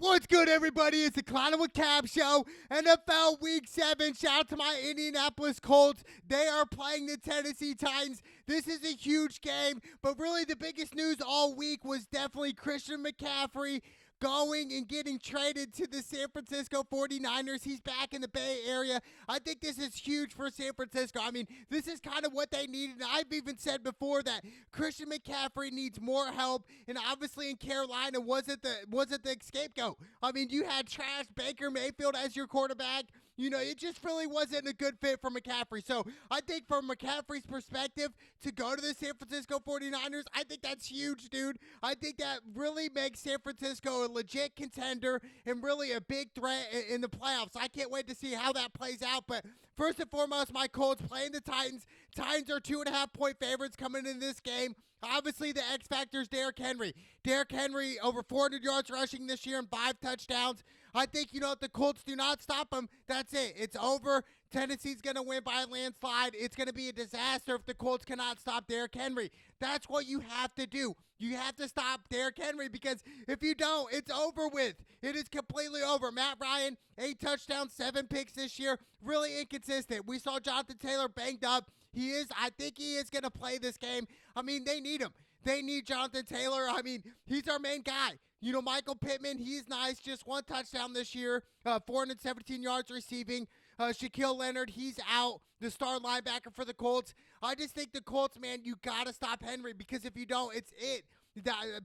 What's good, everybody? It's the Clown with Cab Show. NFL Week 7. Shout out to my Indianapolis Colts. They are playing the Tennessee Titans. This is a huge game, but really the biggest news all week was definitely Christian McCaffrey going and getting traded to the San Francisco 49ers. He's back in the Bay Area. I think this is huge for San Francisco. I mean, this is kind of what they needed. And I've even said before that Christian McCaffrey needs more help, and obviously in Carolina wasn't the scapegoat. I mean, you had trash Baker Mayfield as your quarterback. You know, it just really wasn't a good fit for McCaffrey. So I think from McCaffrey's perspective, to go to the San Francisco 49ers, I think that's huge, dude. I think that really makes San Francisco a legit contender and really a big threat in the playoffs. I can't wait to see how that plays out. But first and foremost, my Colts playing the Titans. Titans are 2.5-point favorites coming into this game. Obviously, the X factor is Derrick Henry. Derrick Henry over 400 yards rushing this year and 5 touchdowns. I think, if the Colts do not stop him, that's it. It's over. Tennessee's going to win by a landslide. It's going to be a disaster if the Colts cannot stop Derrick Henry. That's what you have to do. You have to stop Derrick Henry, because if you don't, it's over with. It is completely over. Matt Ryan, 8 touchdowns, 7 picks this year. Really inconsistent. We saw Jonathan Taylor banged up. I think he is going to play this game. I mean, they need him. They need Jonathan Taylor. I mean, he's our main guy. Michael Pittman, he's nice. Just 1 touchdown this year, 417 yards receiving. Shaquille Leonard, he's out, the star linebacker for the Colts. I just think the Colts, man, you got to stop Henry, because if you don't, it's it.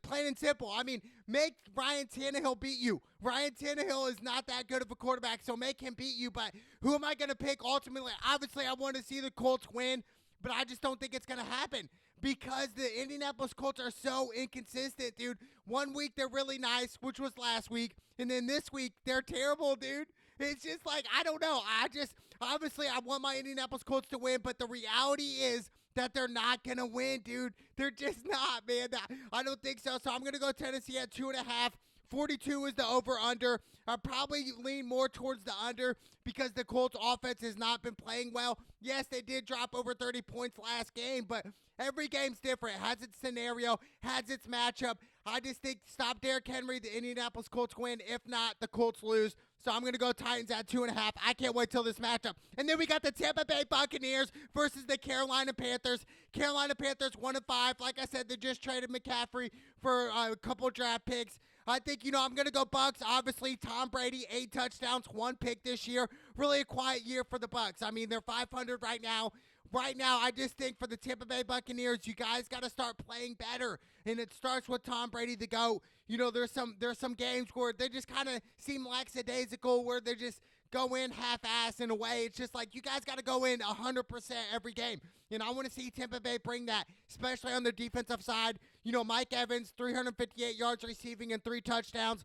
Plain and simple. I mean, make Ryan Tannehill beat you. Ryan Tannehill is not that good of a quarterback, so make him beat you. But who am I going to pick ultimately? Obviously, I want to see the Colts win, but I just don't think it's going to happen, because the Indianapolis Colts are so inconsistent, dude. 1 week they're really nice, which was last week, and then this week they're terrible, dude. It's just like, I don't know. Obviously, I want my Indianapolis Colts to win, but the reality is that they're not going to win, dude. They're just not, man. I don't think so. So I'm going to go Tennessee at 2.5. 42 is the over-under. I'll probably lean more towards the under, because the Colts offense has not been playing well. Yes, they did drop over 30 points last game, but every game's different. Has its scenario, has its matchup. I just think stop Derrick Henry, the Indianapolis Colts win. If not, the Colts lose. So I'm going to go Titans at 2.5. I can't wait till this matchup. And then we got the Tampa Bay Buccaneers versus the Carolina Panthers. Carolina Panthers 1-5. Like I said, they just traded McCaffrey for a couple draft picks. I think, I'm going to go Bucs. Obviously, Tom Brady, 8 touchdowns, 1 pick this year. Really a quiet year for the Bucs. I mean, they're 500 right now. Right now, I just think for the Tampa Bay Buccaneers, you guys got to start playing better, and it starts with Tom Brady, the GOAT. There's some games where they just kind of seem lackadaisical, where they just go in half-ass in a way. It's just like, you guys got to go in 100% every game. I want to see Tampa Bay bring that, especially on the defensive side. Mike Evans, 358 yards receiving and 3 touchdowns.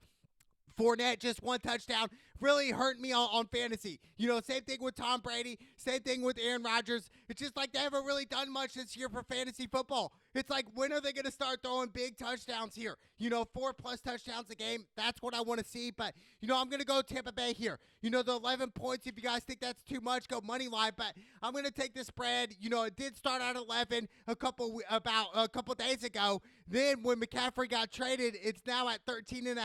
Fournette, just 1 touchdown, really hurt me on fantasy. Same thing with Tom Brady, same thing with Aaron Rodgers. It's just like they haven't really done much this year for fantasy football. It's like, when are they going to start throwing big touchdowns here? 4+ touchdowns a game. That's what I want to see. But, I'm going to go Tampa Bay here. The 11 points, if you guys think that's too much, go money line. But I'm going to take the spread. It did start at 11 a couple days ago. Then when McCaffrey got traded, it's now at 13.5.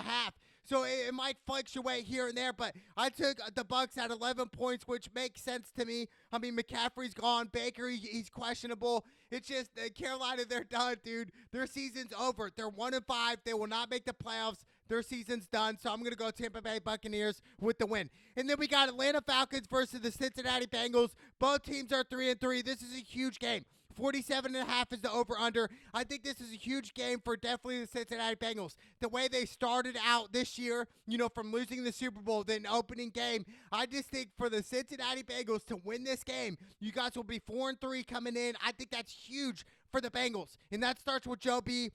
So it might fluctuate here and there, but I took the Bucs at 11 points, which makes sense to me. I mean, McCaffrey's gone. Baker, he's questionable. It's just Carolina, they're done, dude. Their season's over. They're 1-5. They will not make the playoffs. Their season's done. So I'm going to go Tampa Bay Buccaneers with the win. And then we got Atlanta Falcons versus the Cincinnati Bengals. Both teams are 3-3. This is a huge game. 47.5 is the over-under. I think this is a huge game for definitely the Cincinnati Bengals. The way they started out this year, from losing the Super Bowl, then opening game, I just think for the Cincinnati Bengals to win this game, you guys will be 4-3 coming in. I think that's huge for the Bengals. And that starts with Joe B,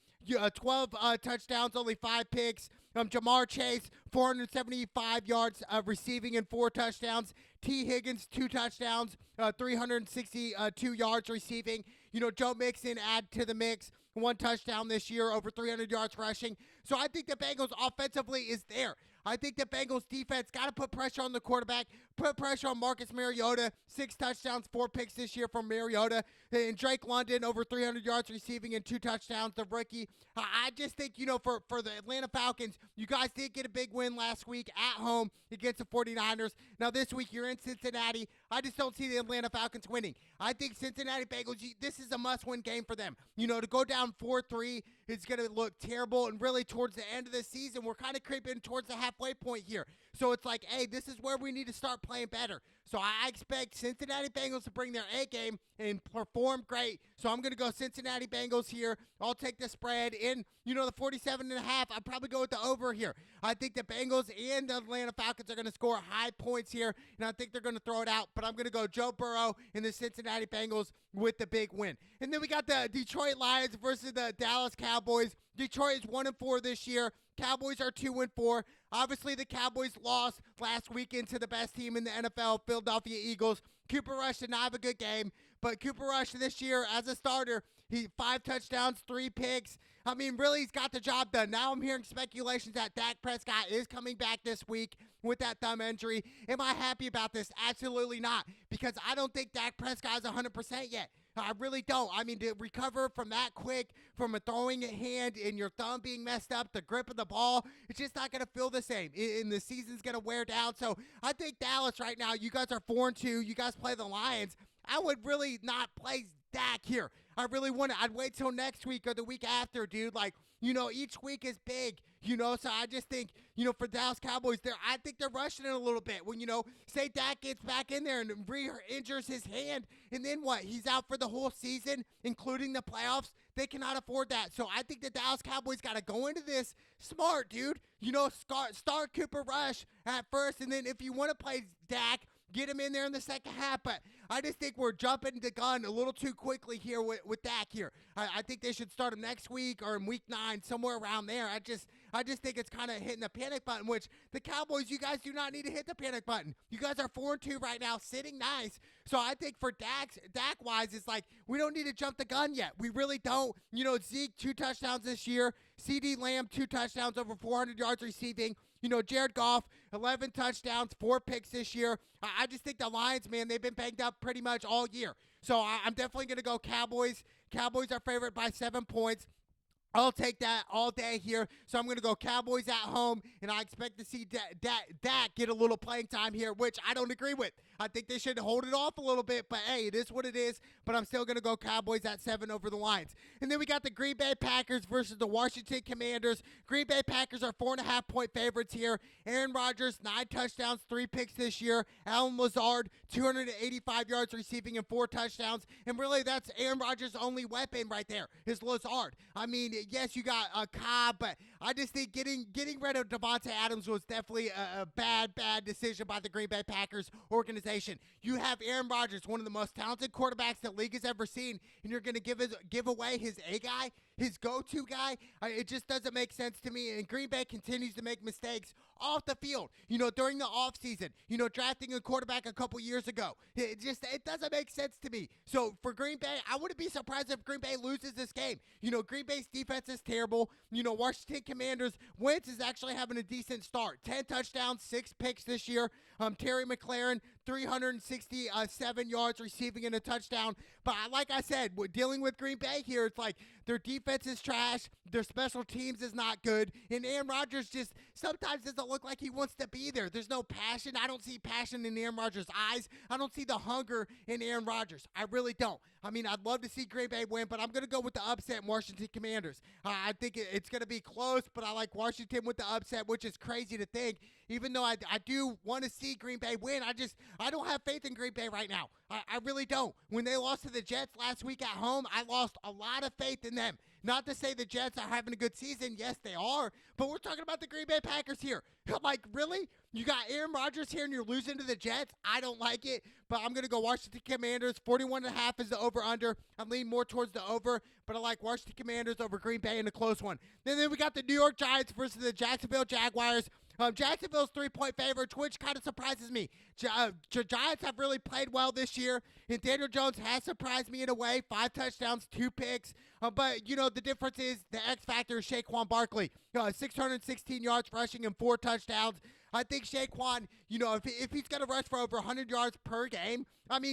12 touchdowns, only 5 picks. Jamar Chase, 475 yards receiving and 4 touchdowns. T. Higgins, 2 touchdowns, 362 yards receiving. Joe Mixon add to the mix, 1 touchdown this year, over 300 yards rushing. So I think the Bengals offensively is there. I think the Bengals defense got to put pressure on the quarterback, put pressure on Marcus Mariota. 6 touchdowns, 4 picks this year from Mariota. And Drake London, over 300 yards receiving and 2 touchdowns, the rookie. I just think, for the Atlanta Falcons, you guys did get a big win last week at home against the 49ers. Now this week you're in Cincinnati. I just don't see the Atlanta Falcons winning. I think Cincinnati Bengals, this is a must-win game for them. To go down 4-3 is going to look terrible, and really towards the end of the season, we're kind of creeping towards the halfway point here. So it's like, hey, this is where we need to start playing better. So I expect Cincinnati Bengals to bring their A game and perform great. So I'm going to go Cincinnati Bengals here. I'll take the spread in, the 47.5. I'll probably go with the over here. I think the Bengals and the Atlanta Falcons are going to score high points here, and I think they're going to throw it out. But I'm going to go Joe Burrow and the Cincinnati Bengals with the big win. And then we got the Detroit Lions versus the Dallas Cowboys. Detroit is 1-4 this year. Cowboys are 2-4. Obviously, the Cowboys lost last weekend to the best team in the NFL, Philadelphia Eagles. Cooper Rush did not have a good game, but Cooper Rush this year as a starter, he 5 touchdowns, 3 picks. I mean, really, he's got the job done. Now I'm hearing speculations that Dak Prescott is coming back this week with that thumb injury. Am I happy about this? Absolutely not, because I don't think Dak Prescott is 100% yet. I really don't. I mean, to recover from that quick, from a throwing hand and your thumb being messed up, the grip of the ball, it's just not going to feel the same. And the season's going to wear down. So I think Dallas right now, you guys are 4-2. You guys play the Lions. I would really not play Dak here. I really wouldn't. I'd wait till next week or the week after, dude. Like, each week is big, so I just think, for Dallas Cowboys, I think they're rushing it a little bit. When, say Dak gets back in there and re-injures his hand, and then what? He's out for the whole season, including the playoffs. They cannot afford that. So I think the Dallas Cowboys got to go into this smart, dude. Start Cooper Rush at first, and then if you want to play Dak, get him in there in the second half. But I just think we're jumping the gun a little too quickly here with Dak here. I think they should start him next week or in week 9, somewhere around there. I just think it's kind of hitting the panic button, which the Cowboys, you guys do not need to hit the panic button. You guys are 4-2 right now, sitting nice. So I think for Dak-wise, it's like we don't need to jump the gun yet. We really don't. Zeke, 2 touchdowns this year. CeeDee Lamb, 2 touchdowns, over 400 yards receiving. Jared Goff, 11 touchdowns, 4 picks this year. I just think the Lions, man, they've been banged up pretty much all year. So I'm definitely going to go Cowboys. Cowboys are favored by 7 points. I'll take that all day here. So I'm going to go Cowboys at home, and I expect to see Dak get a little playing time here, which I don't agree with. I think they should hold it off a little bit, but hey, it is what it is. But I'm still going to go Cowboys at 7 over the Lions. And then we got the Green Bay Packers versus the Washington Commanders. Green Bay Packers are 4.5-point favorites here. Aaron Rodgers, 9 touchdowns, 3 picks this year. Allen Lazard, 285 yards receiving and 4 touchdowns. And really, that's Aaron Rodgers' only weapon right there, is Lazard. I mean, yes, you got Cobb, but I just think getting rid of Devontae Adams was definitely a bad decision by the Green Bay Packers organization. You have Aaron Rodgers, one of the most talented quarterbacks the league has ever seen, and you're going to give away his A guy, his go-to guy. It just doesn't make sense to me, and Green Bay continues to make mistakes off the field, during the offseason, drafting a quarterback a couple years ago. It doesn't make sense to me. So for Green Bay, I wouldn't be surprised if Green Bay loses this game. Green Bay's defense is terrible. Washington Commanders, Wentz is actually having a decent start. 10 touchdowns, 6 picks this year. Terry McLaurin, 367 yards receiving and a touchdown. But like I said, we're dealing with Green Bay here. It's like their defense is trash. Their special teams is not good. And Aaron Rodgers just sometimes doesn't look like he wants to be there. There's no passion. I don't see passion in Aaron Rodgers' eyes. I don't see the hunger in Aaron Rodgers. I really don't. I mean, I'd love to see Green Bay win, but I'm going to go with the upset Washington Commanders. I think it's going to be close, but I like Washington with the upset, which is crazy to think. Even though I do want to see Green Bay win, I don't have faith in Green Bay right now. I really don't. When they lost to the Jets last week at home, I lost a lot of faith in them. Not to say the Jets are having a good season. Yes, they are. But we're talking about the Green Bay Packers here. Like, really? You got Aaron Rodgers here and you're losing to the Jets? I don't like it. But I'm going to go Washington Commanders. 41.5 is the over-under. I lean more towards the over, but I like Washington Commanders over Green Bay in a close one. Then we got the New York Giants versus the Jacksonville Jaguars. Jacksonville's 3-point favorite, which kind of surprises me. Giants have really played well this year, and Daniel Jones has surprised me in a way. 5 touchdowns, 2 picks. But, the difference is the X factor is Saquon Barkley. 616 yards rushing and 4 touchdowns. I think Saquon, if he's going to rush for over 100 yards per game,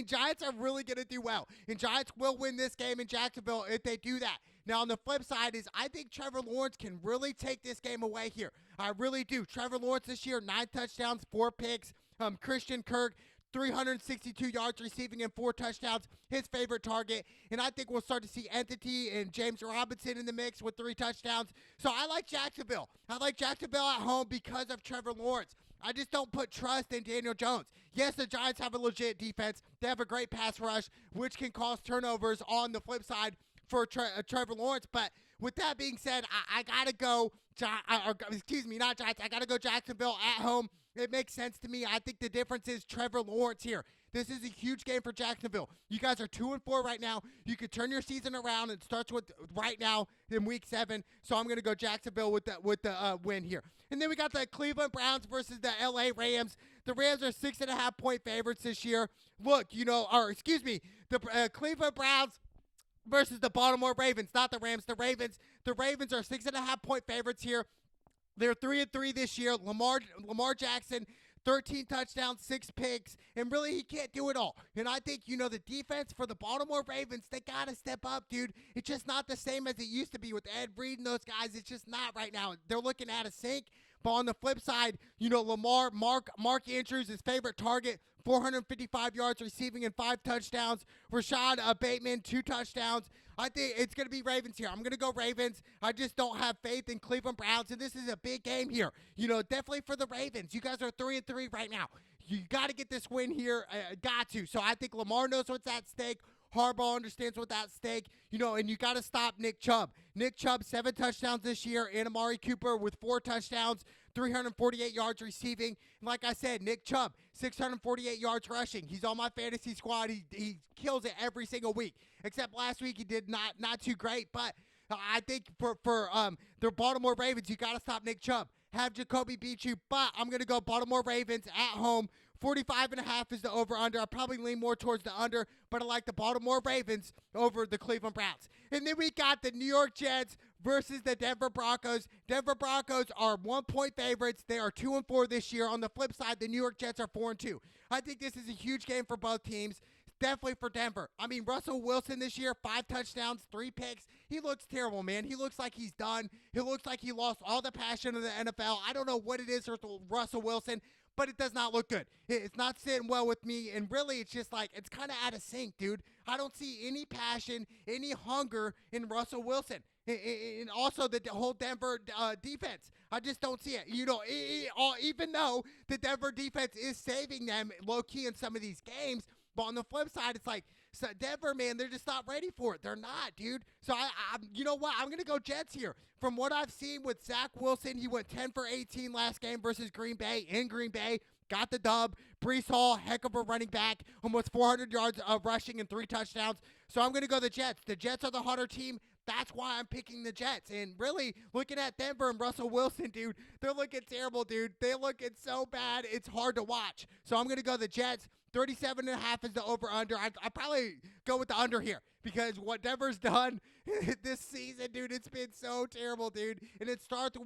Giants are really going to do well. And Giants will win this game in Jacksonville if they do that. Now, on the flip side is I think Trevor Lawrence can really take this game away here. I really do. Trevor Lawrence this year, 9 touchdowns, 4 picks. Christian Kirk, 362 yards receiving and 4 touchdowns, his favorite target. And I think we'll start to see Entity and James Robinson in the mix with 3 touchdowns. So I like Jacksonville. I like Jacksonville at home because of Trevor Lawrence. I just don't put trust in Daniel Jones. Yes, the Giants have a legit defense. They have a great pass rush, which can cause turnovers on the flip side for Trevor Lawrence. But with that being said, I got to go, not Giants. I got to go Jacksonville at home. It makes sense to me. I think the difference is Trevor Lawrence here. This is a huge game for Jacksonville. You guys are 2-4 right now. You could turn your season around. It starts with right now in week 7. So I'm going to go Jacksonville with the win here. And then we got the Cleveland Browns versus the LA Rams. The Rams are 6.5-point favorites this year. Look, the Cleveland Browns versus the Baltimore Ravens, not the Rams, the Ravens. The Ravens are 6.5-point favorites here. They're 3-3 this year. Lamar Jackson, 13 touchdowns, 6 picks, and really he can't do it all. And I think, the defense for the Baltimore Ravens, they got to step up, dude. It's just not the same as it used to be with Ed Reed and those guys. It's just not right now. They're looking at a sink. But on the flip side, Mark Andrews, his favorite target, 455 yards receiving and 5 touchdowns. Rashad Bateman, 2 touchdowns. I think it's going to be Ravens here. I'm going to go Ravens. I just don't have faith in Cleveland Browns, and this is a big game here. Definitely for the Ravens. You guys are 3-3 right now. You got to get this win here. Got to. So I think Lamar knows what's at stake. Harbaugh understands what's at stake. And you got to stop Nick Chubb. Nick Chubb, 7 touchdowns this year. And Amari Cooper with 4 touchdowns, 348 yards receiving. And like I said, Nick Chubb, 648 yards rushing. He's on my fantasy squad. He kills it every single week. Except last week he did not too great. But I think for the Baltimore Ravens, you got to stop Nick Chubb. Have Jacoby beat you. But I'm going to go Baltimore Ravens at home. 45.5 is the over-under. I'll probably lean more towards the under, but I like the Baltimore Ravens over the Cleveland Browns. And then we got the New York Jets versus the Denver Broncos. Denver Broncos are 1-point favorites. They are 2-4 this year. On the flip side, the New York Jets are 4-2. I think this is a huge game for both teams. Definitely for Denver. Russell Wilson this year, 5 touchdowns, 3 picks. He looks terrible, man. He looks like he's done. He looks like he lost all the passion of the NFL. I don't know what it is with Russell Wilson, but it does not look good. It's not sitting well with me, and really it's just like it's kind of out of sync, dude. I don't see any passion, any hunger in Russell Wilson. And also the whole Denver defense. I just don't see it. Even though the Denver defense is saving them low-key in some of these games, but on the flip side, it's like, so Denver, man, they're just not ready for it. They're not, dude. So, you know what? I'm going to go Jets here. From what I've seen with Zach Wilson, he went 10 for 18 last game versus Green Bay in Green Bay. Got the dub. Breece Hall, heck of a running back. Almost 400 yards of rushing and 3 touchdowns. So I'm going to go the Jets. The Jets are the hotter team. That's why I'm picking the Jets. And really, looking at Denver and Russell Wilson, dude, they're looking terrible, dude. They're looking so bad, it's hard to watch. So I'm going to go the Jets. 37.5 is the over-under. I probably go with the under here because what Denver's done this season, dude, it's been so terrible, dude. And it starts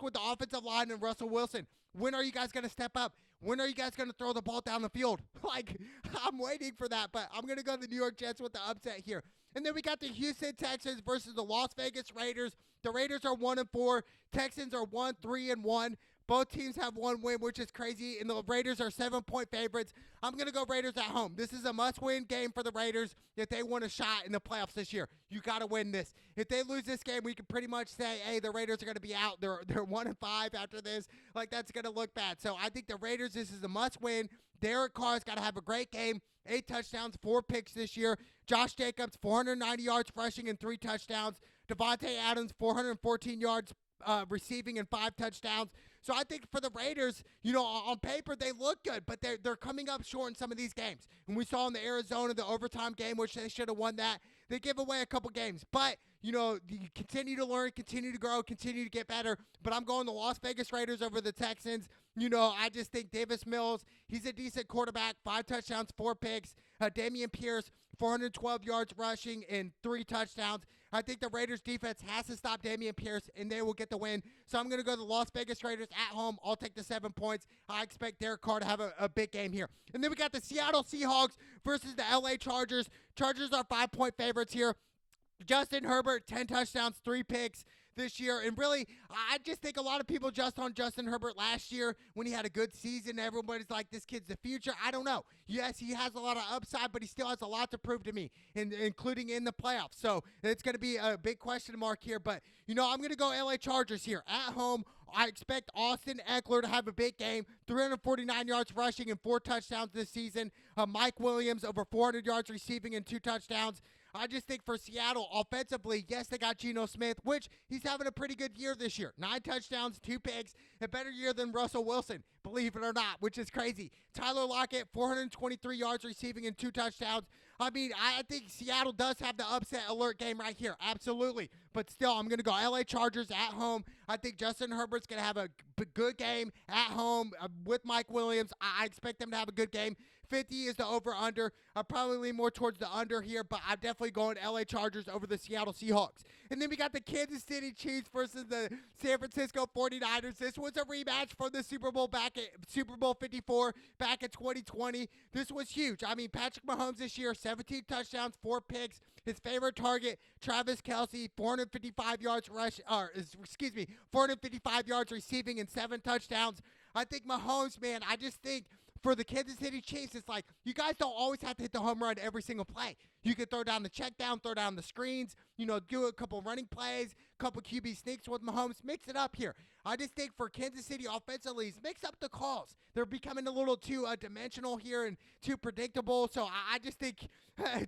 with the offensive line and Russell Wilson. When are you guys going to step up? When are you guys going to throw the ball down the field? I'm waiting for that, but I'm going to go the New York Jets with the upset here. And then we got the Houston Texans versus the Las Vegas Raiders. The Raiders are 1-4. Texans are 1-3-1. Both teams have 1 win, which is crazy, and the Raiders are 7-point favorites. I'm going to go Raiders at home. This is a must-win game for the Raiders if they want a shot in the playoffs this year. You got to win this. If they lose this game, we can pretty much say, hey, the Raiders are going to be out. They're 1-5 after this. That's going to look bad. So I think the Raiders, this is a must-win. Derek Carr's got to have a great game. 8 touchdowns, 4 picks this year. Josh Jacobs, 490 yards rushing and 3 touchdowns. Devontae Adams, 414 yards receiving and 5 touchdowns. So I think for the Raiders, on paper they look good, but they're coming up short in some of these games. And we saw in the Arizona, the overtime game, which they should have won that. they give away a couple games. But, you continue to learn, continue to grow, continue to get better. But I'm going the Las Vegas Raiders over the Texans. I just think Davis Mills, he's a decent quarterback, 5 touchdowns, 4 picks. Dameon Pierce, 412 yards rushing and 3 touchdowns. I think the Raiders defense has to stop Dameon Pierce, and they will get the win. So I'm going to go to the Las Vegas Raiders at home. I'll take the 7 points. I expect Derek Carr to have a big game here. And then we got the Seattle Seahawks versus the LA Chargers. Chargers are 5-point favorites here. Justin Herbert, 10 touchdowns, 3 picks this year. And really, I just think a lot of people just on Justin Herbert last year when he had a good season. Everybody's like, this kid's the future. I don't know. Yes, he has a lot of upside, but he still has a lot to prove to me, including in the playoffs. So it's going to be a big question mark here. But, I'm going to go LA Chargers here at home. I expect Austin Eckler to have a big game, 349 yards rushing and 4 touchdowns this season. Mike Williams over 400 yards receiving and 2 touchdowns. I just think for Seattle, offensively, yes, they got Geno Smith, which he's having a pretty good year this year. 9 touchdowns, 2 picks, a better year than Russell Wilson, believe it or not, which is crazy. Tyler Lockett, 423 yards receiving and 2 touchdowns. I think Seattle does have the upset alert game right here, absolutely. But still, I'm going to go LA Chargers at home. I think Justin Herbert's going to have a good game at home with Mike Williams. I expect them to have a good game. 50 is the over-under. I'll probably lean more towards the under here, but I'm definitely going LA Chargers over the Seattle Seahawks. And then we got the Kansas City Chiefs versus the San Francisco 49ers. This was a rematch for the Super Bowl 54 back in 2020. This was huge. Patrick Mahomes this year, 17 touchdowns, 4 picks. His favorite target, Travis Kelce, 455 yards 455 yards receiving and 7 touchdowns. I think Mahomes, man, I just think for the Kansas City Chiefs, it's like you guys don't always have to hit the home run every single play. You can throw down the check down, throw down the screens, do a couple running plays, couple QB sneaks with Mahomes. Mix it up here. I just think for Kansas City offensively, mix up the calls. They're becoming a little too dimensional here and too predictable. So I just think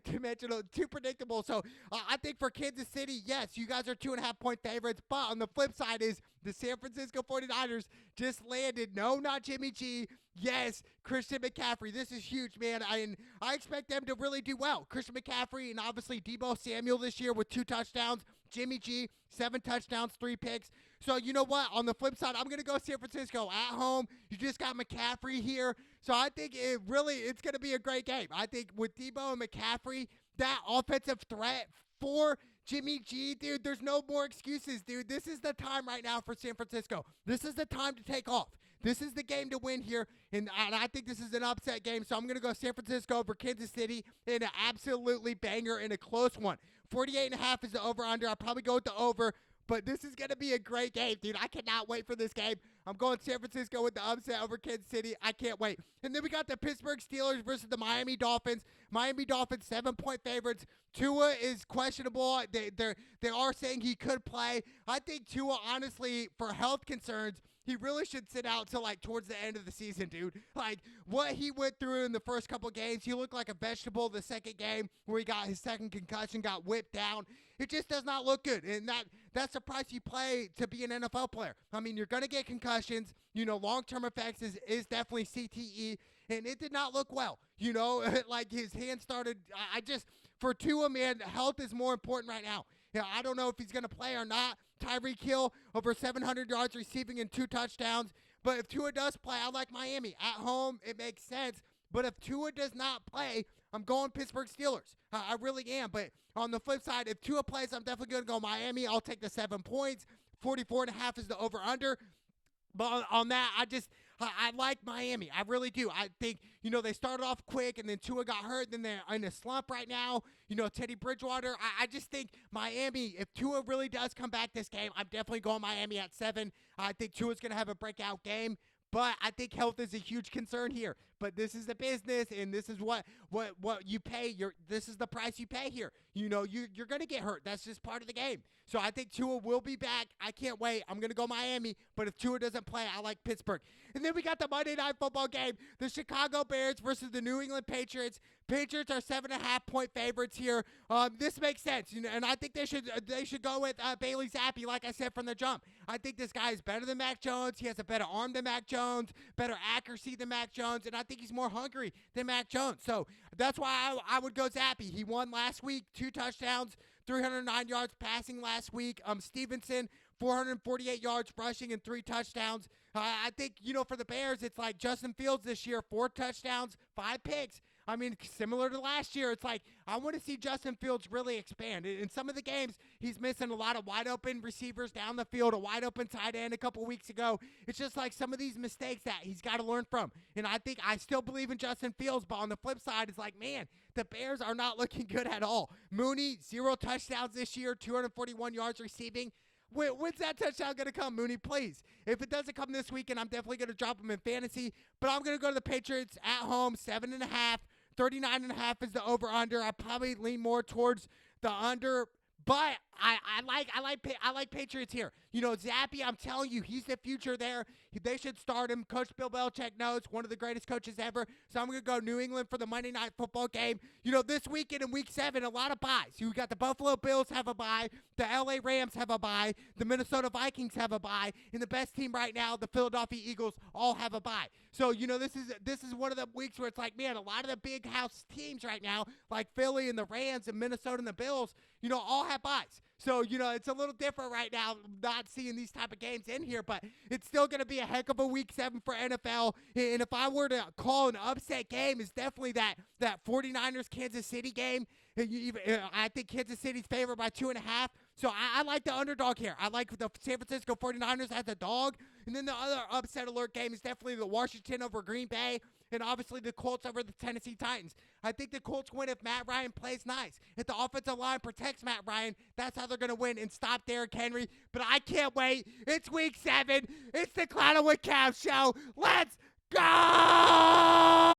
too predictable. So I think for Kansas City, yes, you guys are 2.5-point favorites. But on the flip side is the San Francisco 49ers just landed. No, not Jimmy G. Yes, Christian McCaffrey. This is huge, man. I expect them to really do well. Christian McCaffrey and obviously Deebo Samuel this year with 2 touchdowns. Jimmy G, 7 touchdowns, 3 picks. So you know what? On the flip side, I'm going to go San Francisco at home. You just got McCaffrey here. So I think it's going to be a great game. I think with Deebo and McCaffrey, that offensive threat for Jimmy G, dude, there's no more excuses, dude. This is the time right now for San Francisco. This is the time to take off. This is the game to win here, and I think this is an upset game, so I'm going to go San Francisco over Kansas City in an absolutely banger and a close one. 48.5 is the over-under. I'll probably go with the over, but this is going to be a great game, dude. I cannot wait for this game. I'm going San Francisco with the upset over Kansas City. I can't wait. And then we got the Pittsburgh Steelers versus the Miami Dolphins. Miami Dolphins, 7-point favorites. Tua is questionable. They are saying he could play. I think Tua, honestly, for health concerns, he really should sit out till towards the end of the season, dude. What he went through in the first couple games, he looked like a vegetable the second game where he got his second concussion, got whipped down. It just does not look good. And that's the price you pay to be an NFL player. You're going to get concussions. Long-term effects is definitely CTE. And it did not look well. His hand started, for Tua, man, health is more important right now. I don't know if he's going to play or not. Tyreek Hill, over 700 yards receiving and 2 touchdowns. But if Tua does play, I like Miami. At home, it makes sense. But if Tua does not play, I'm going Pittsburgh Steelers. I really am. But on the flip side, if Tua plays, I'm definitely going to go Miami. I'll take the 7 points. 44.5 is the over-under. But on that, I like Miami. I really do. I think, they started off quick, and then Tua got hurt, then they're in a slump right now. Teddy Bridgewater. I just think Miami, if Tua really does come back this game, I'm definitely going Miami at 7. I think Tua's going to have a breakout game. But I think health is a huge concern here. But this is the business, and this is what you pay. This is the price you pay here. You're going to get hurt. That's just part of the game. So I think Tua will be back. I can't wait. I'm going to go Miami. But if Tua doesn't play, I like Pittsburgh. And then we got the Monday Night Football game. The Chicago Bears versus the New England Patriots. Patriots are 7.5-point favorites here. This makes sense, and I think they should go with Bailey Zappi, like I said from the jump. I think this guy is better than Mac Jones. He has a better arm than Mac Jones, better accuracy than Mac Jones, and I think he's more hungry than Mac Jones. So that's why I would go Zappi. He won last week, 2 touchdowns, 309 yards passing last week. Stevenson, 448 yards rushing and 3 touchdowns. I think, for the Bears, it's like Justin Fields this year, 4 touchdowns, 5 picks. I mean, similar to last year, it's like I want to see Justin Fields really expand. In some of the games, he's missing a lot of wide-open receivers down the field, a wide-open tight end a couple weeks ago. It's just like some of these mistakes that he's got to learn from. And I still believe in Justin Fields, but on the flip side, it's like, man, the Bears are not looking good at all. Mooney, 0 touchdowns this year, 241 yards receiving. When's that touchdown going to come, Mooney? Please. If it doesn't come this weekend, I'm definitely going to drop him in fantasy. But I'm going to go to the Patriots at home, 7.5. 39.5 is the over-under. I probably lean more towards the under, but I like Patriots here. Zappi, I'm telling you, he's the future there. They should start him. Coach Bill Belichick knows, one of the greatest coaches ever. So I'm going to go New England for the Monday Night Football game. This weekend in Week 7, a lot of buys. You got the Buffalo Bills have a bye. The LA Rams have a bye. The Minnesota Vikings have a bye. And the best team right now, the Philadelphia Eagles, all have a bye. So, this is one of the weeks where it's like, man, a lot of the big house teams right now, like Philly and the Rams and Minnesota and the Bills, all have buys. So, it's a little different right now not seeing these type of games in here, but it's still going to be a heck of a Week 7 for NFL. And if I were to call an upset game, it's definitely that 49ers-Kansas City game. I think Kansas City's favored by 2.5. So I like the underdog here. I like the San Francisco 49ers as a dog. And then the other upset alert game is definitely the Washington over Green Bay. And obviously the Colts over the Tennessee Titans. I think the Colts win if Matt Ryan plays nice. If the offensive line protects Matt Ryan, that's how they're going to win and stop Derrick Henry. But I can't wait. It's Week 7. It's the Clouded with Cav show. Let's go!